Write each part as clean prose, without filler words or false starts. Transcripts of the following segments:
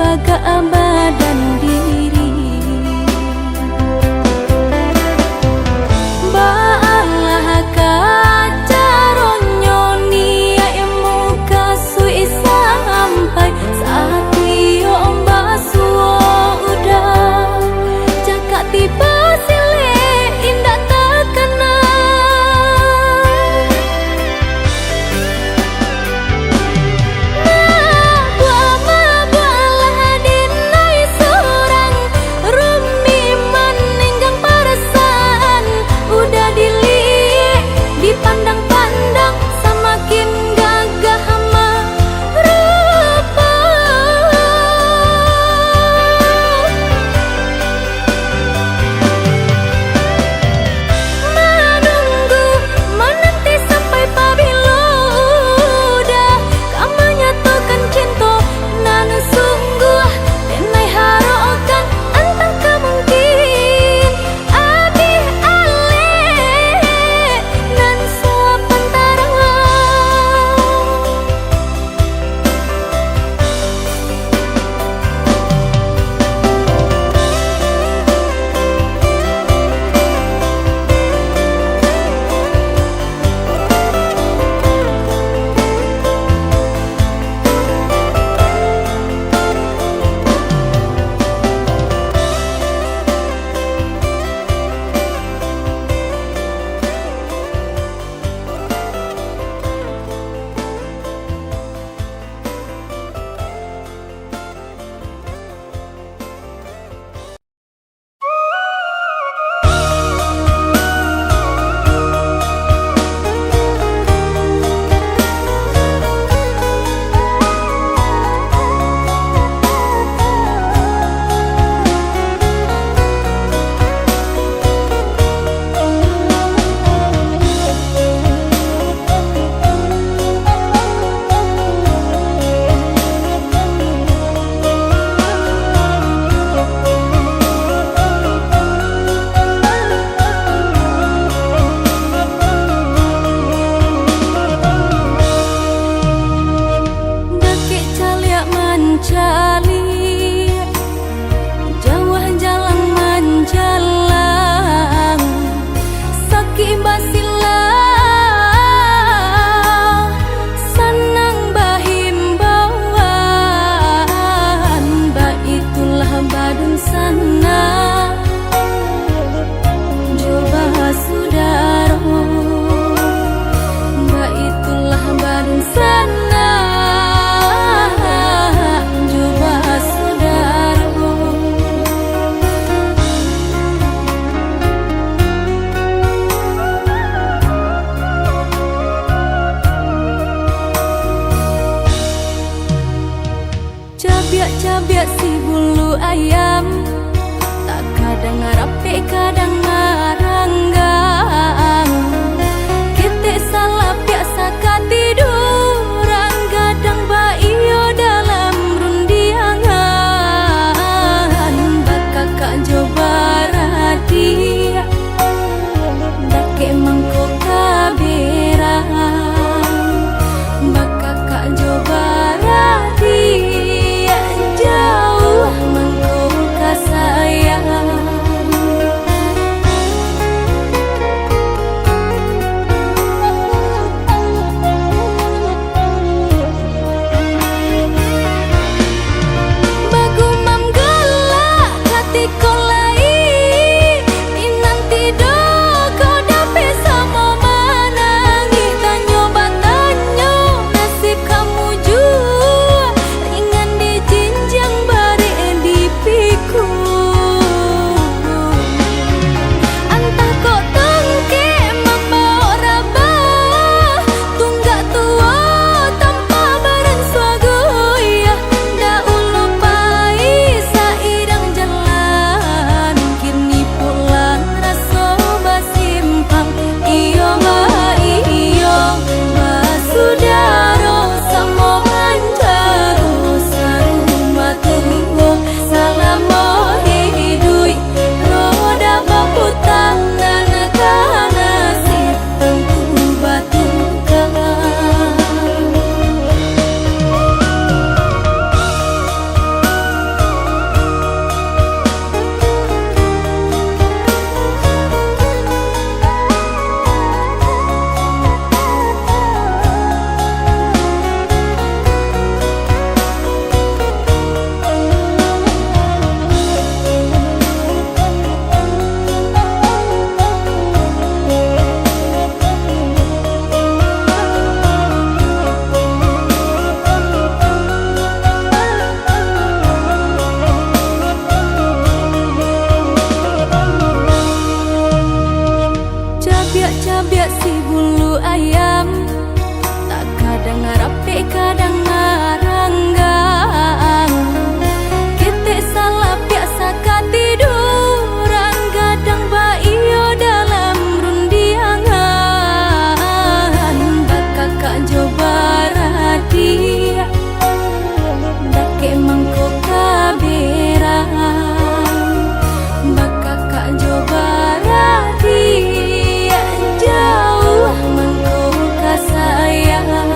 jaga badan diri. Baalah kacaronyo niai muka sui sampai saat iyo basuo udah cakap tiba sile indah terkena. Buah-buahlah dinai surang rumi meninggang perasaan udah dilihat dipandang-pandang semakin gagah merupa. Menunggu menanti sampai pabilo udah kau menyatukan cinta nan sungguh tenai harokan entah kemungkin abih ale nan sepantara. Dakik caliak mencali jauh jalan menjalang sakit basilah senang bahimbauan ba itulah badun sana coba saudara ba itulah badun sana coba saudara. Cabiak-cabiak si bulu ayam tak kadang rapi kadang maranggang kita salah biasa katiduran gadang baio dalam rundiangan bakakak coba radia dake mangko kaberang bakakak coba radia jauh mangko kasayang. cabiak si bulu ayam, tak kadang rapi kadang ngaranggang. Kita salah biasa katiduran, kadang baio dalam rundiangan. Bakak kak coba radia, dake mangko kaberang. Bakak kak coba radia, jauh mangko kasayang.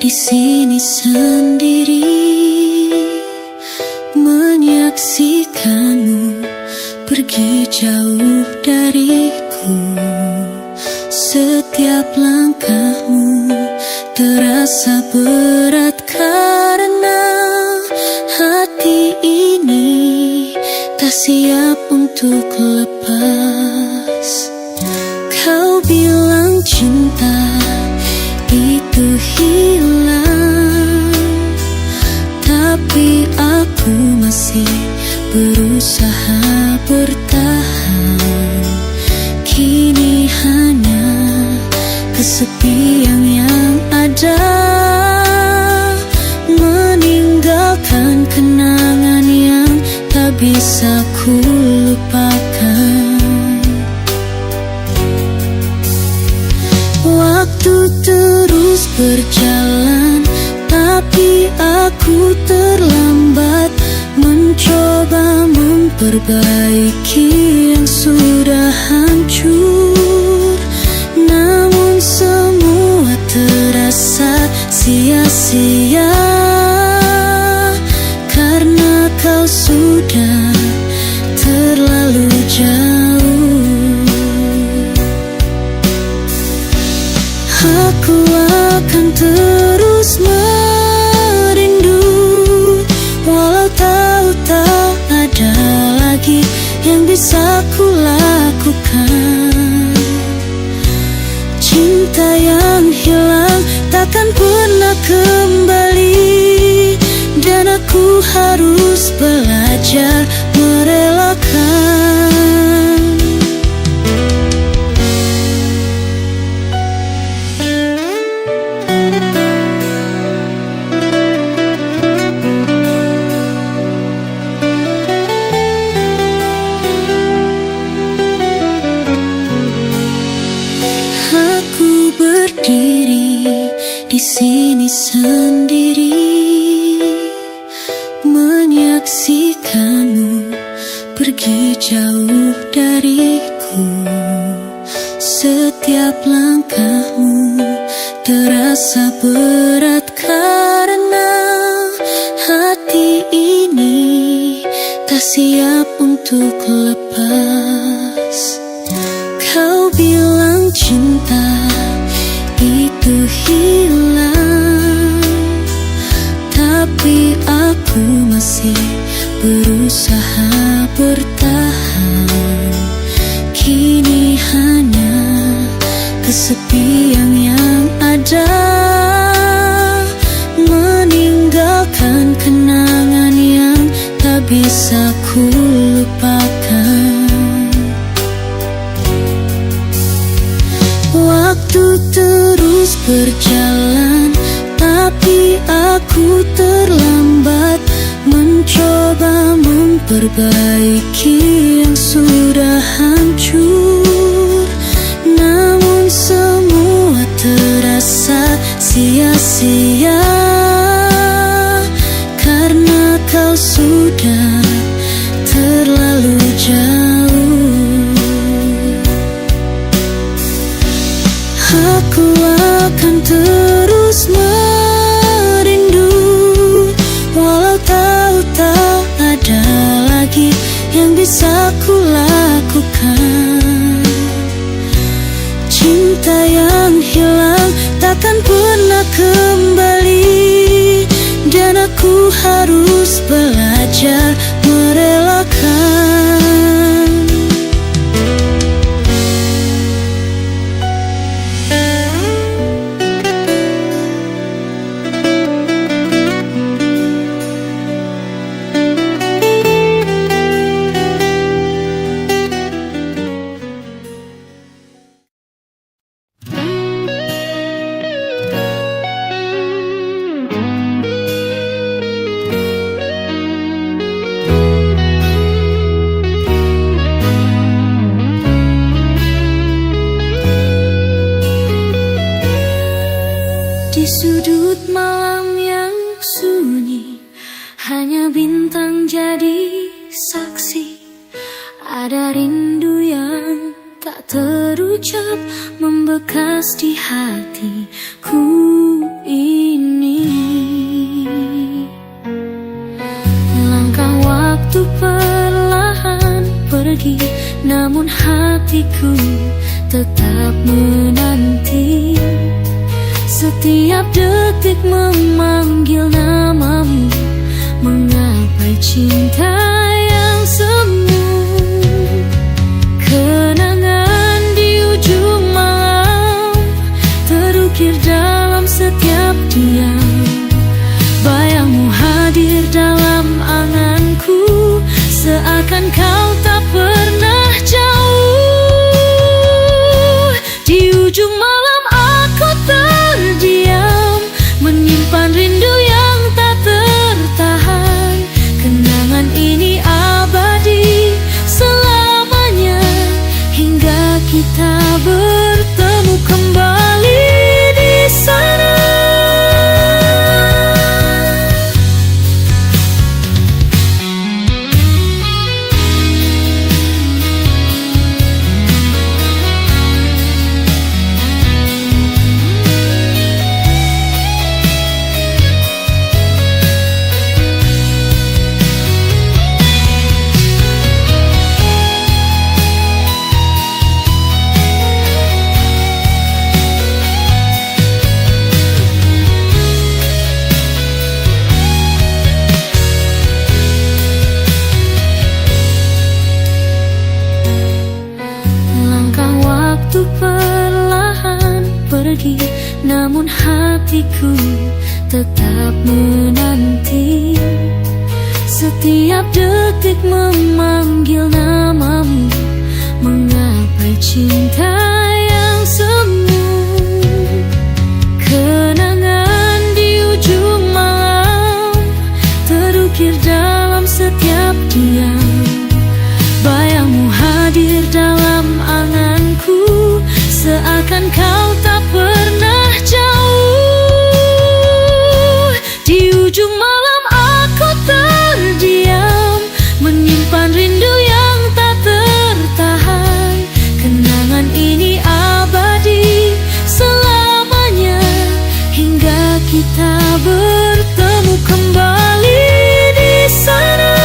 di sini sendiri, menyaksikanmu pergi jauh dariku. Setiap langkahmu terasa berat karena hati ini tak siap untuk lepas. Kau bilang cinta itu hilang, tapi aku masih berusaha bertahan. Kini hanya kesepian yang ada, meninggalkan kenangan yang tak bisa ku lupakan. Waktu terus berjalan, tapi aku terlambat mencoba memperbaiki yang sudah hancur. Namun semua terasa sia-sia, karena kau sudah terlalu jauh. Aku akan terus merindu, walau tahu tak ada lagi yang bisa ku lakukan. Cinta yang hilang takkan pernah kembali, dan aku harus belajar merelakan. Berdiri di sini sendiri, menyaksikanmu pergi jauh dariku. Setiap langkahmu terasa berat karena hati ini tak siap untuk lepas. Kau bilang cinta itu hilang, tapi aku masih berusaha bertahan. Kini hanya kesepian yang ada, meninggalkan kenangan yang tak bisa ku lupakan. Waktu terus berjalan, tapi aku terlambat mencoba memperbaiki yang sudah hancur. Namun semua terasa sia-sia, karena kau sudah terlalu jauh. Aku akan terus merindu, walau tahu tak ada lagi yang bisa ku lakukan. Cinta yang hilang takkan pernah kembali, dan aku harus belajar merelakan. Di sudut malam yang sunyi, hanya bintang jadi saksi. Ada rindu yang tak terucap membekas di hatiku ini. pergi, namun hatiku tetap menanti. Setiap detik memanggil namamu, menggapai cinta yang semu. Kenangan di ujung malam terukir dalam setiap diam. Bayangmu hadir dalam anganku, seakan kau tak pernah jauh. Di ujung malam aku terdiam, menyimpan rindu yang tak tertahan. Kenangan ini abadi selamanya, hingga kita bertemu kembali di sana. Perlahan pergi, namun hatiku tetap menanti. Setiap detik memanggil namamu, menggapai cinta yang semu. Kenangan di ujung malam terukir dalam setiap diam. Bayangmu hadir dalam anganku, seakan kau tak pernah jauh. Di ujung malam aku terdiam, menyimpan rindu yang tak tertahan. Kenangan ini abadi selamanya, hingga kita bertemu kembali di sana.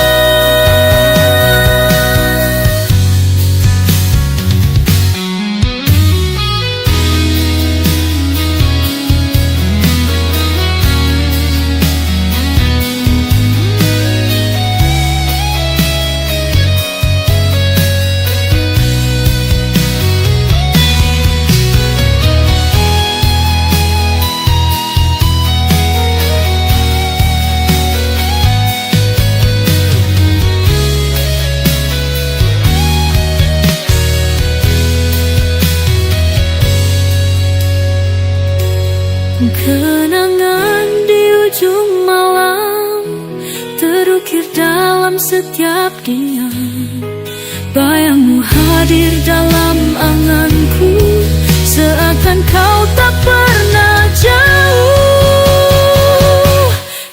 Kenangan di ujung malam terukir dalam setiap diam. Bayangmu hadir dalam anganku, seakan kau tak pernah jauh.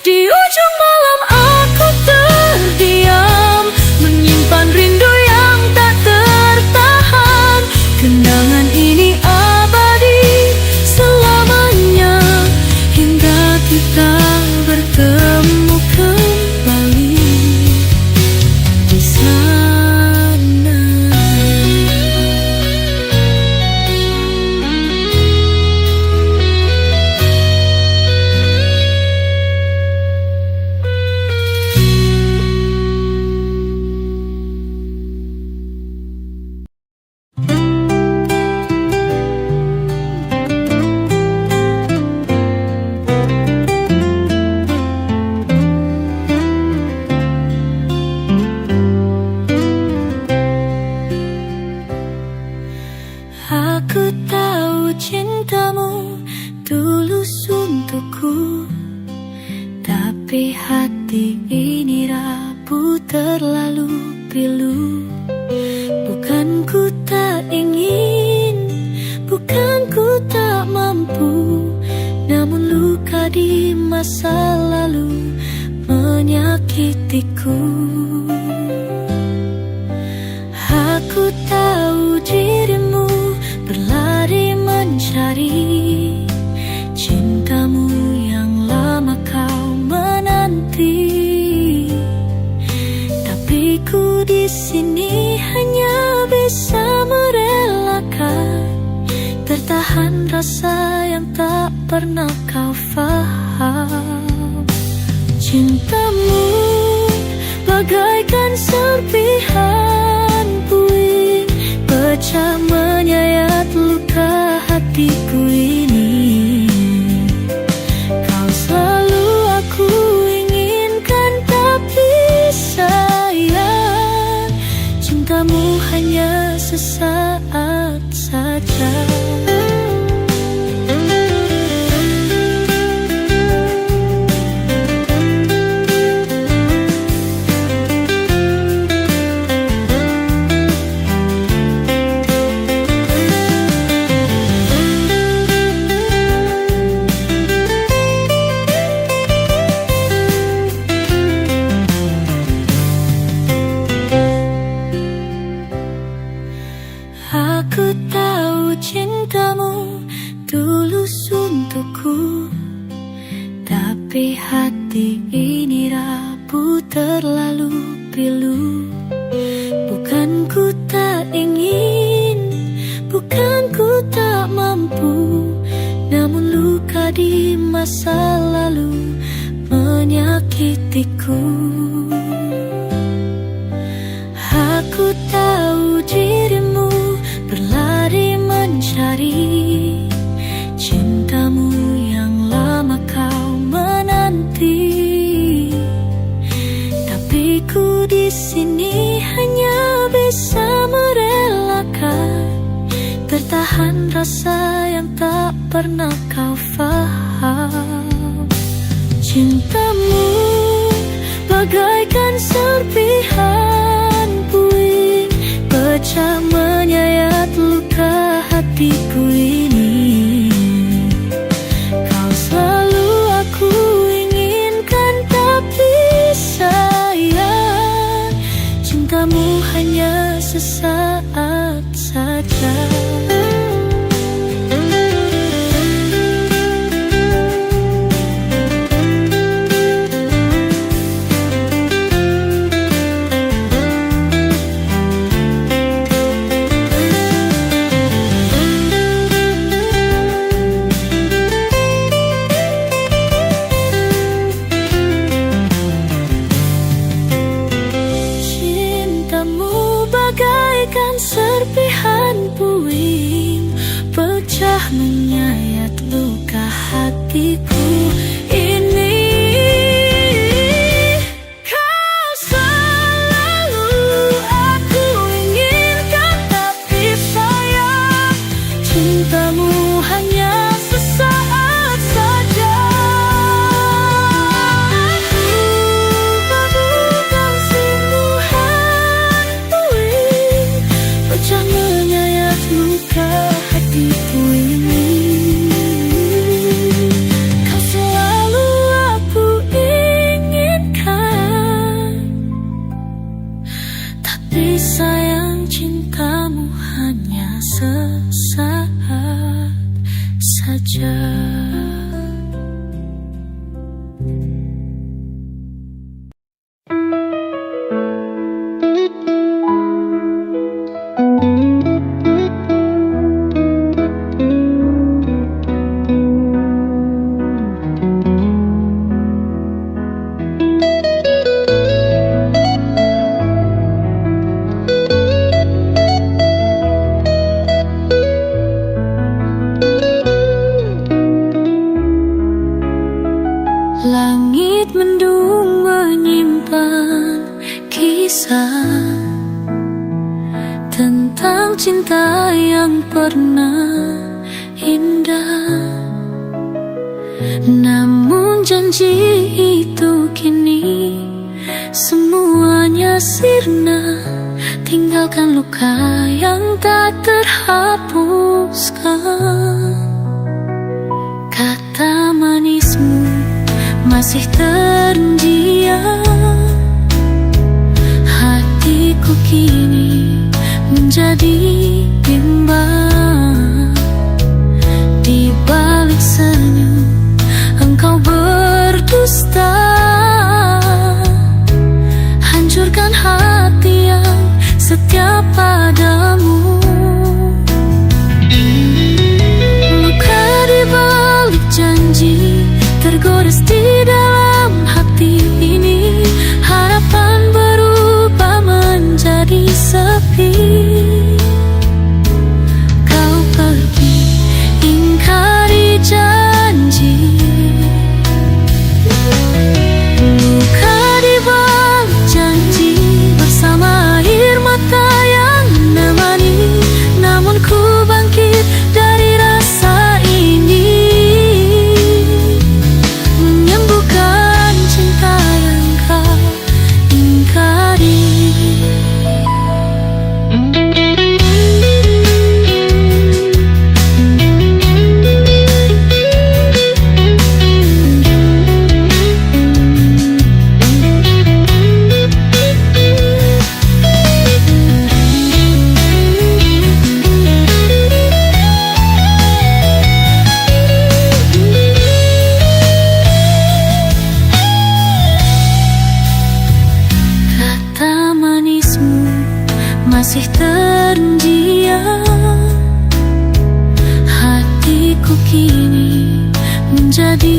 Di ujung malam aku terdiam, menyimpan rindu yang tak tertahan. Kenangan ini abadi selamanya, hingga kita bertemu kembali di sana. Aku tahu cintamu tulus untukku, tapi hati ini rapuh terlalu pilu. Bukan ku tak ingin, bukan ku tak mampu, namun luka di masa lalu menyakitiku. Aku tahu dirimu berlari mencari cintamu yang lama kau menanti, tapi ku di sini hanya pernah kau faham. Cintamu bagaikan serpihan puing, pecah menyayat luka hatiku ini. Kau selalu aku inginkan, tapi sayang, cintamu hanya sesaat saja. Aku tahu cintamu tulus untukku, tapi hati ini rapuh terlalu pilu. Bukan ku tak ingin, bukan ku tak mampu, namun luka di masa lalu menyakitiku. Aku tahu dirimu berlari mencari cintamu yang lama kau menanti, tapi ku di sini hanya bisa merelakan, bertahan rasa yang tak pernah kau faham. Cintamu bagaikan serpihan puing, pecah menyayat luka hatiku ini. Kau selalu aku inginkan, tapi sayang, cintamu hanya sesaat saja. Serpihan puing, pecah menyayat luka hatiku ini. Kau selalu aku inginkan, tapi sayang, cintamu hanya sesaat saja. Aku bagaikan simbuhan puing, pecah menyayat luka hatiku ini. Kau selalu aku inginkan, tapi sayang, cintamu hanya sesaat saja. Langit mendung menyimpan kisah tentang cinta yang pernah indah, namun janji itu kini semuanya sirna, tinggalkan luka yang tak terhapuskan. Kata manismu masih terdiam, hatiku kini menjadi bimbang. Di balik senyum engkau berdusta, hancurkan hati yang setia padamu. Luka di balik dalam hati ini. Harapan berubah menjadi sepi. Kau pergi, ingkari janji. Luka di balik janji, bersama air mata yang menemani. Namun ku bangkit dari rasa ini, menyembuhkan cinta yang kau ingkari. Kata manismu masih terdiam. Hatiku kini menjadi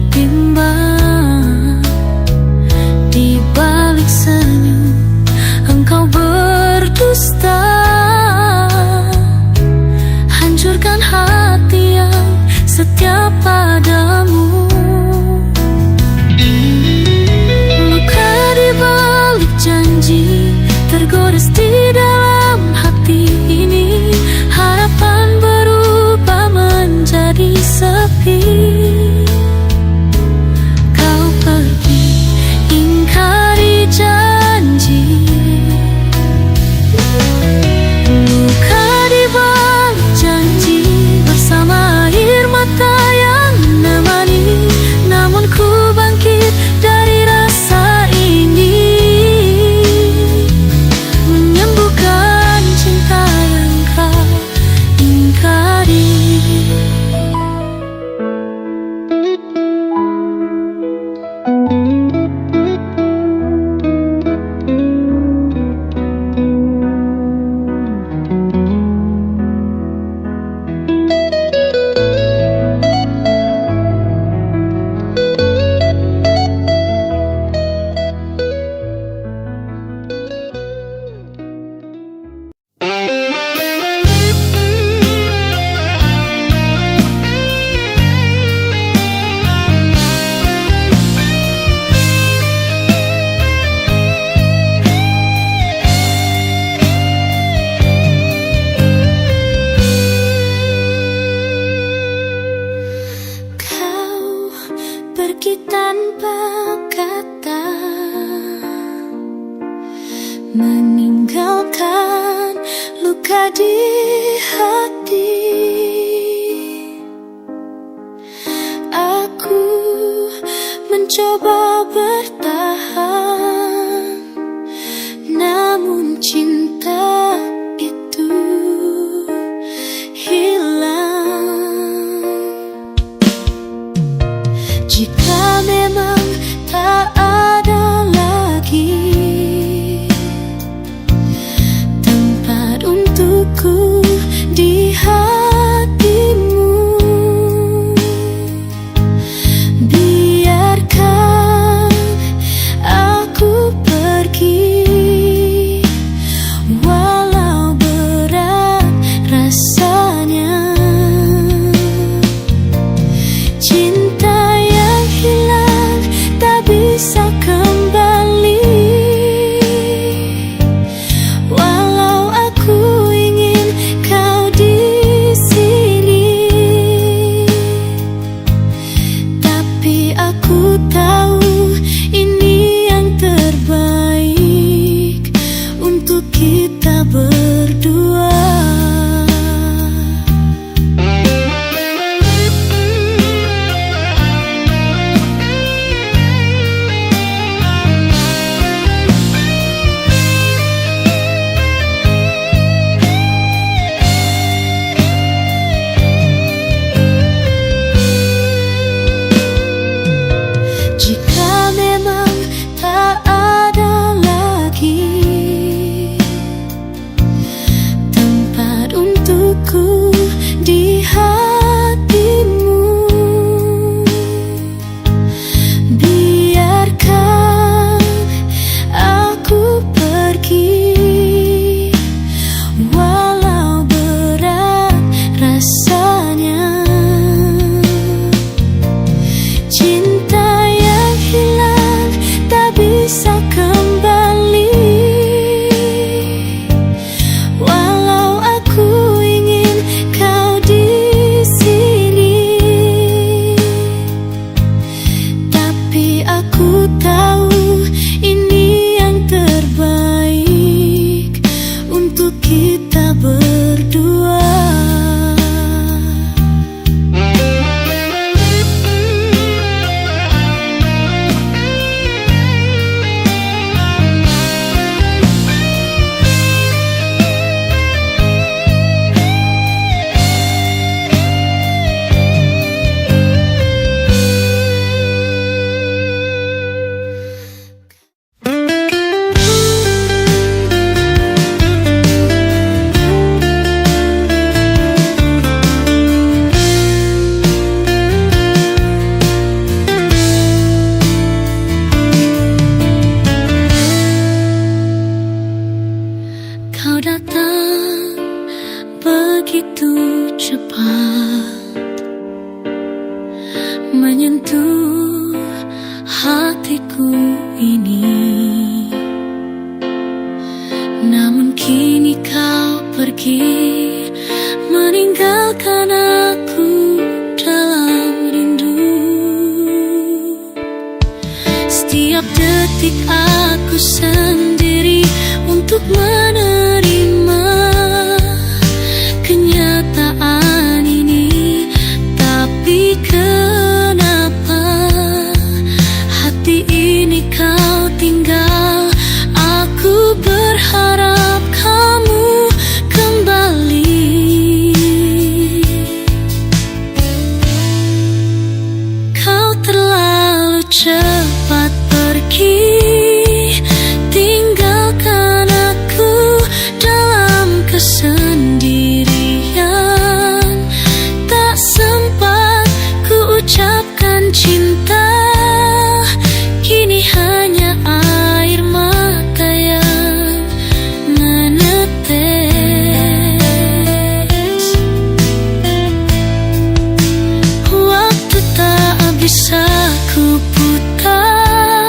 bimbang. Di balik senyum engkau berdusta, hancurkan hati yang setia padamu. Luka di balik janji, tergores di dalam hati ini. Harapan berubah menjadi sepi. Kau pergi, ingkari janji. Luka di balik janji, bersama air mata yang menemani. Namun ku bangkit dari rasa ini, menyembuhkan cinta yang kau ingkari. Kau pergi tanpa kata, meninggalkan luka di hati. Aku mencoba bertahan, namun cinta itu hilang. Jika memang tak ada lagi tempat untukku di hatimu, biarkan aku pergi, walau berat rasanya. Cinta yang hilang tak bisa hatiku ini. Namun kini kau pergi, meninggalkan aku dalam rindu. Setiap detik aku sendiri untuk menerima kenyataan ini. Tapi kenapa hati ini kau tinggal? Aku berharap kamu kembali. Kau terlalu cepat pergi, tinggalkan aku dalam kesendirian. Tak sempat ku ucapkan cinta, kini hanya air mata yang menetes. Waktu tak bisa ku putar,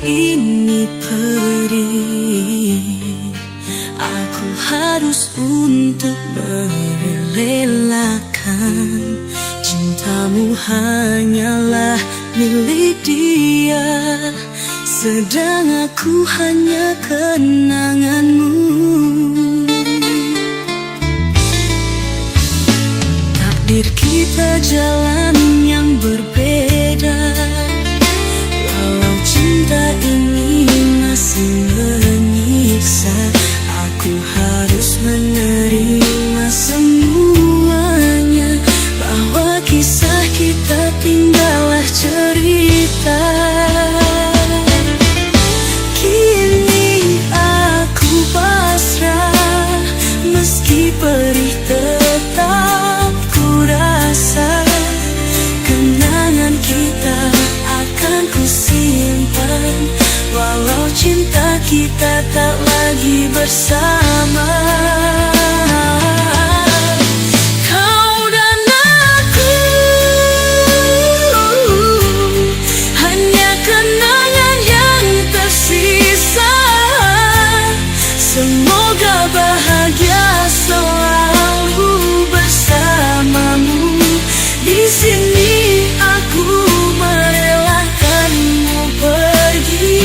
ini perih, aku harus untuk merelakan. Cintamu hanyalah milik dia, sedang aku hanya kenanganmu. Takdir kita jalan yang berbeda, walau cinta ini masih menyiksa. Aku harus menerima semuanya, bahwa kisah kita tinggallah cerita. Kini aku pasrah, meski perih tetap ku rasa. Kenangan kita akan ku simpan, walau cinta kita tak lagi bersama. Kau dan aku hanya kenangan yang tersisa. Semoga bahagia selalu bersamamu. Di sini aku merelakanmu pergi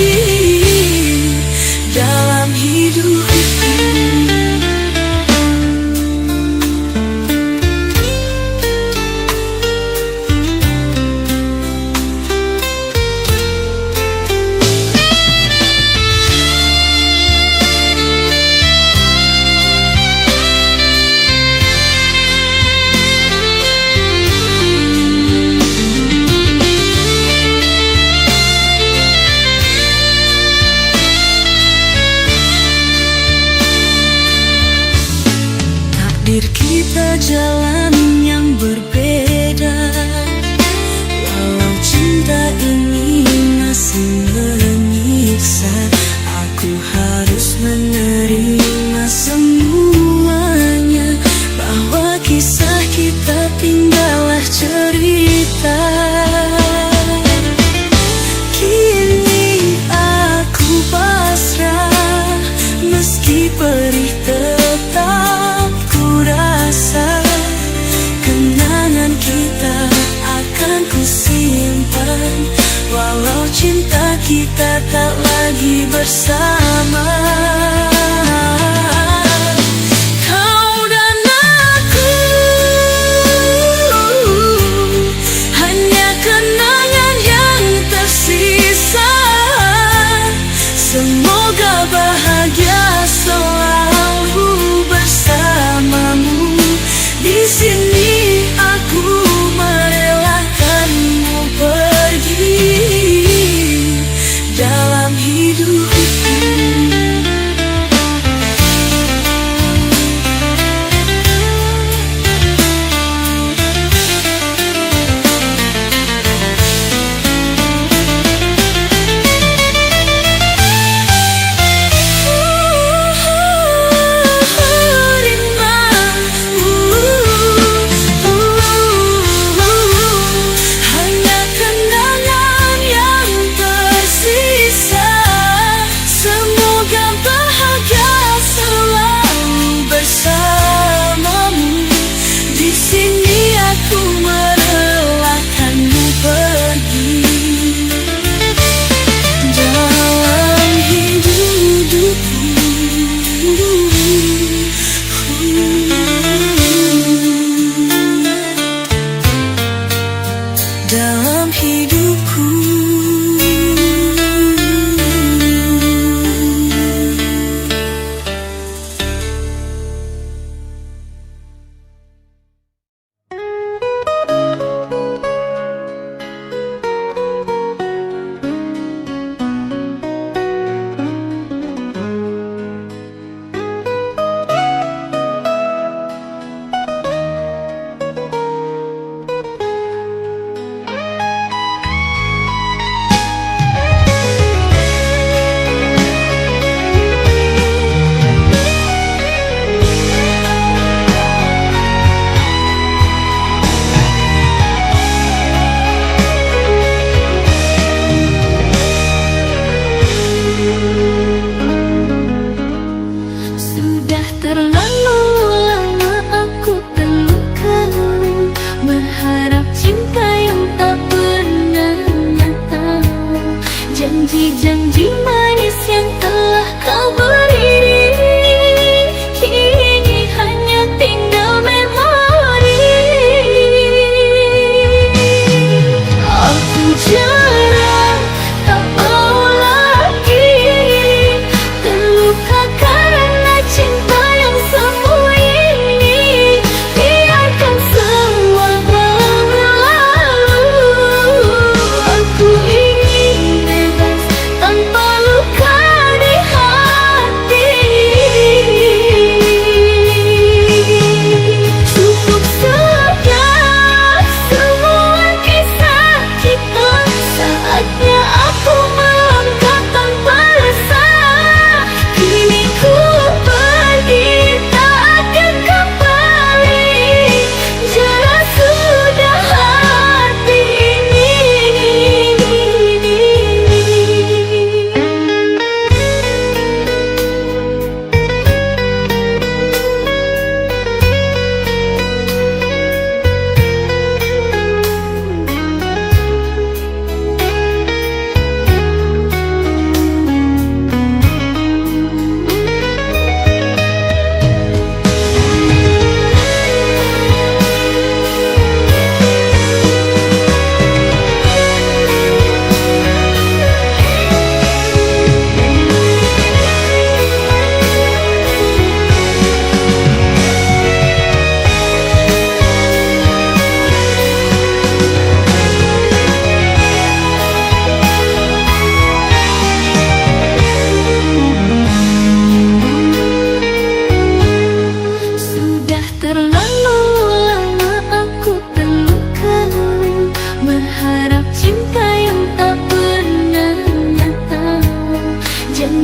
dalam hidupku. Takdir kita jalan yang berbeda, walau cinta ini masih menyiksa. Aku harus menerima semuanya, bahwa kisah kita tinggallah cerita. Kini aku pasrah, meski perih tetap ku rasa. Kenangan kita akan ku simpan, walau cinta kita tak lagi bersama. Kau dan aku hanya kenangan yang tersisa. Semoga bahagia selalu bersamamu. Di sini aku merelakanmu pergi dalam hidupku. Hanya kenangan yang tersisa. Semua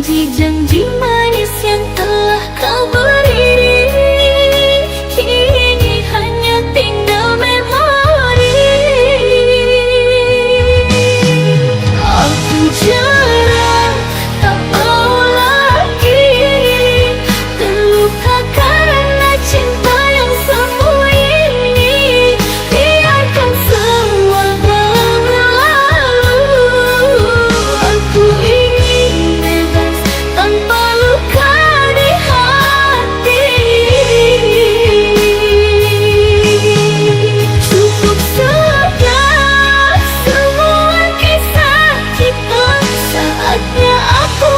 janji-janji manis yang telah kau beri, kini hanya tinggal memori. Aku jarang tak mau lagi terluka karena cinta yang semu ini. Biarkan semua berlalu. Aku ingin bebas tanpa luka di hati. Cukup sudah semua kisah kita, saatnya aku